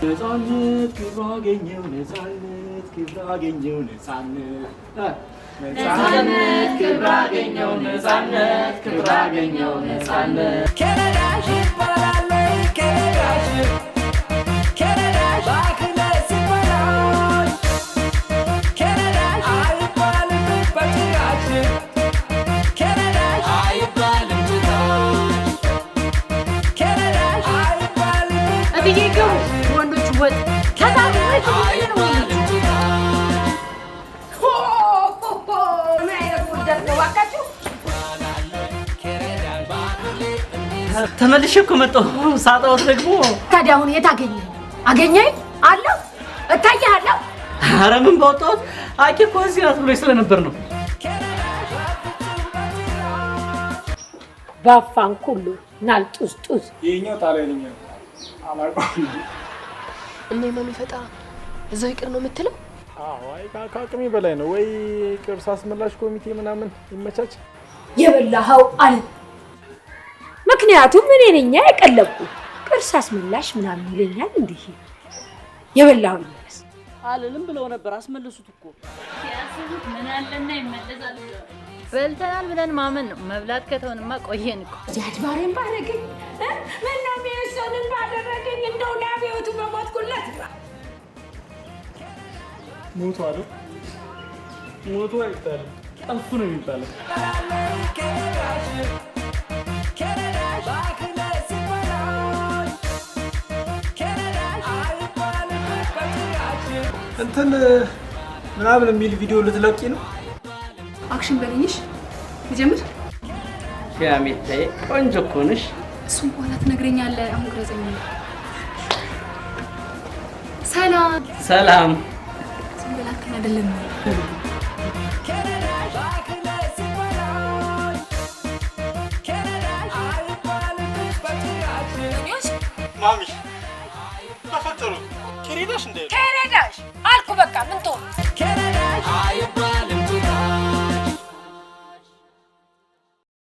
ነፃነት ክብር አገኘው ነፃነት ክብር አገኘው ነፃነት ነፃነት ክብር አገኘው ነፃነት ክብር አገኘው ነፃነት ከነዳሽ ይባላል ከነዳሽ ከነዳሽ ባክለስ ይባላል ከነዳሽ አይባልም በጭራሽ ከነዳሽ አይባልም ጭራሽ ከነዳሽ አይባልም እትዬው ወንዶች ወጥ ከታምረት አይባልም ተመልሼ እኮ መጣሁ። ሳጣሁት ደግሞ ታዲያ አሁን የት አገኘኝ? አገኘኝ አለው እታያለሁ። ኧረ ምን ባወጣሁት አቂ እኮ እዚህ ናት ብሎኝ ስለነበር ነው። ባፋን ኩሉ ናልጡስጡስ ይሄኛው ጣሊያንኛ አላውቀውም። እኔ የሚፈጣ እዛው ይቅር ነው የምትለው? አዎ አይ ከአቅሜ በላይ ነው። ወይ ቅርስ አስመላሽ ኮሚቴ ምናምን ይመቻች። የበላኸው አለ። ምክንያቱም እኔ ነኝ ያቀለብኩ። ቅርስ አስመላሽ ምናምን ይለኛል። እንዲህ የበላኸው ይመለስ አልልም ብለው ነበር። አስመለሱት እኮ ያስቡት ምን አለና ይመለሳል። በልተናል ብለን ማመን ነው። መብላት ከተሆንማ ቆየን እኮ። ጃድባሬን ባረገኝ ምነው ሚያሰንን ባደረገኝ እንደው ለአብዮቱ በሞትኩለት ሞቱ አይደል? ሞቱ አይባልም ጠፉ ነው የሚባለው። እንትን ምናምን የሚል ቪዲዮ ልትለቂ ነው? አክሽን በልኝሽ ልጀምር። ሻሚታይ ቆንጆ እኮ ነሽ። እሱም በኋላ ትነግረኛለህ። አሁን ግረዘኝ። ሰላም ሰላም። ዝም ብላችሁ አይደለም ማሚ ተፈጠሩ ከሬዳሽ እንደ ከረዳሽ አልኩ። በቃ ምን ተው